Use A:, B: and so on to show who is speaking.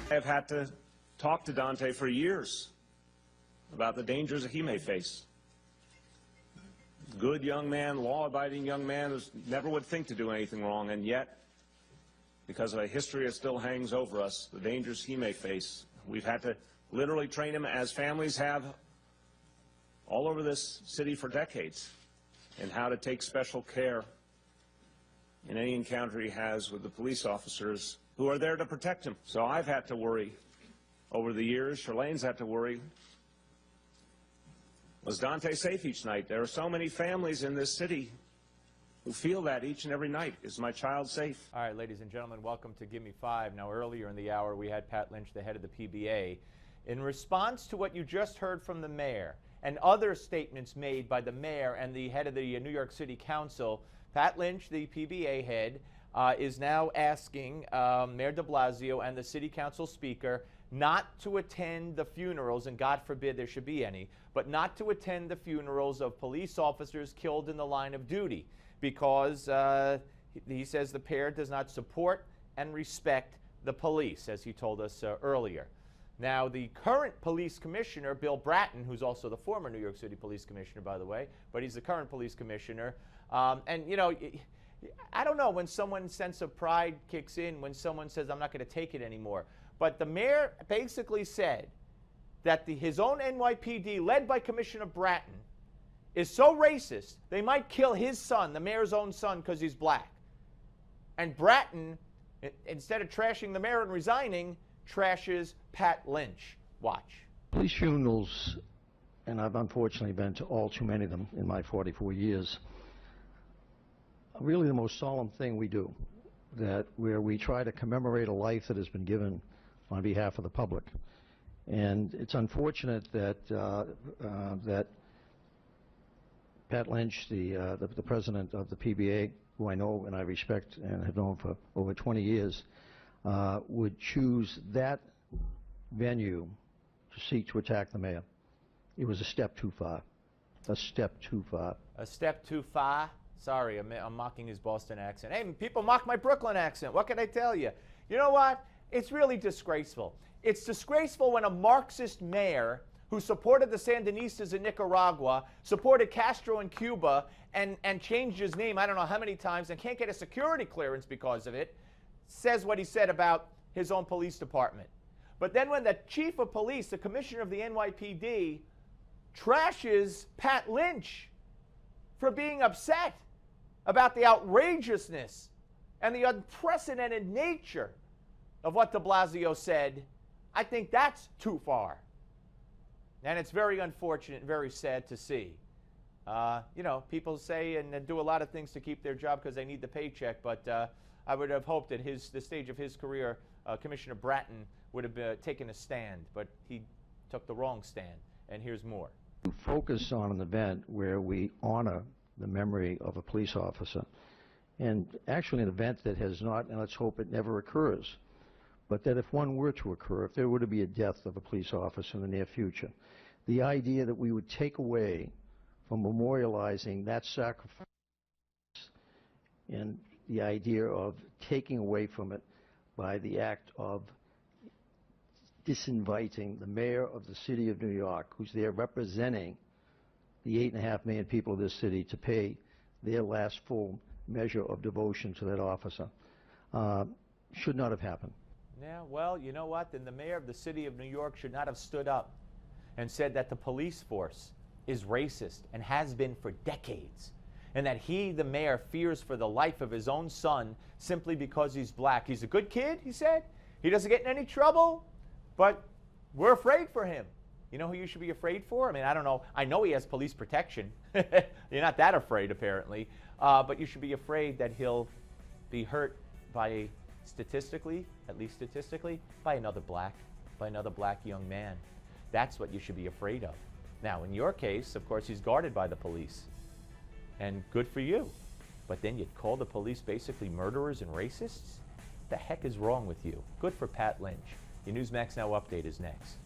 A: I've had to talk to Dante for years about the dangers that he may face. Good young man, law-abiding young man who never would think to do anything wrong, and yet, because of a history that still hangs over us, the dangers he may face, we've had to literally train him, as families have all over this city for decades, in how to take special care in any encounter he has with the police officers who are there to protect him. So I've had to worry over the years. Charlene's had to worry. Was Dante safe each night? There are so many families in this city who feel that each and every night. Is my child safe?
B: All right, ladies and gentlemen, welcome to Give Me Five. Now, earlier in the hour, we had Pat Lynch, the head of the PBA. In response to what you just heard from the mayor and other statements made by the mayor and the head of the New York City Council, Pat Lynch, the PBA head, is now asking Mayor de Blasio and the City Council Speaker not to attend the funerals, and God forbid there should be any, but not to attend the funerals of police officers killed in the line of duty, because he says the pair does not support and respect the police, as he told us earlier. Now, the current police commissioner, Bill Bratton, who's also the former New York City police commissioner, by the way, but he's the current police commissioner, and, you know, I don't know when someone's sense of pride kicks in, when someone says, I'm not going to take it anymore. But the mayor basically said that his own NYPD, led by Commissioner Bratton, is so racist, they might kill his son, the mayor's own son, because he's black. And Bratton, instead of trashing the mayor and resigning, trashes Pat Lynch. Watch.
C: Police funerals, and I've unfortunately been to all too many of them in my 44 years, are really the most solemn thing we do, where we try to commemorate a life that has been given on behalf of the public. And it's unfortunate that that Pat Lynch, the president of the PBA, who I know and I respect and have known for over 20 years, would choose that venue to seek to attack the mayor. It was a step too far. A step too far.
B: A step too far? Sorry, I'm mocking his Boston accent. Hey, people mock my Brooklyn accent. What can I tell you? You know what? It's really disgraceful. It's disgraceful when a Marxist mayor who supported the Sandinistas in Nicaragua, supported Castro in Cuba, and changed his name I don't know how many times and can't get a security clearance because of it, says what he said about his own police department. But then when the chief of police, the commissioner of the NYPD, trashes Pat Lynch for being upset about the outrageousness and the unprecedented nature of what de Blasio said, I think that's too far. And it's very unfortunate and very sad to see. You know, people say and do a lot of things to keep their job because they need the paycheck, but I would have hoped at the stage of his career, Commissioner Bratton would have taken a stand, but he took the wrong stand, and here's more.
C: Focus on an event where we honor the memory of a police officer, and actually an event that has not, and let's hope it never occurs, but that if one were to occur, if there were to be a death of a police officer in the near future, the idea that we would take away from memorializing that sacrifice and the idea of taking away from it by the act of disinviting the mayor of the city of New York, who's there representing the 8.5 million people of this city, to pay their last full measure of devotion to that officer, should not have happened.
B: Yeah, well, you know what? Then the mayor of the city of New York should not have stood up and said that the police force is racist and has been for decades, and that he, the mayor, fears for the life of his own son simply because he's black. He's a good kid, he said. He doesn't get in any trouble, but we're afraid for him. You know who you should be afraid for? I mean, I don't know. I know he has police protection. You're not that afraid, apparently. But you should be afraid that he'll be hurt by, statistically, at least statistically, by another black young man. That's what you should be afraid of. Now, in your case, of course, he's guarded by the police. And good for you. But then you'd call the police basically murderers and racists? What the heck is wrong with you? Good for Pat Lynch. Your Newsmax Now update is next.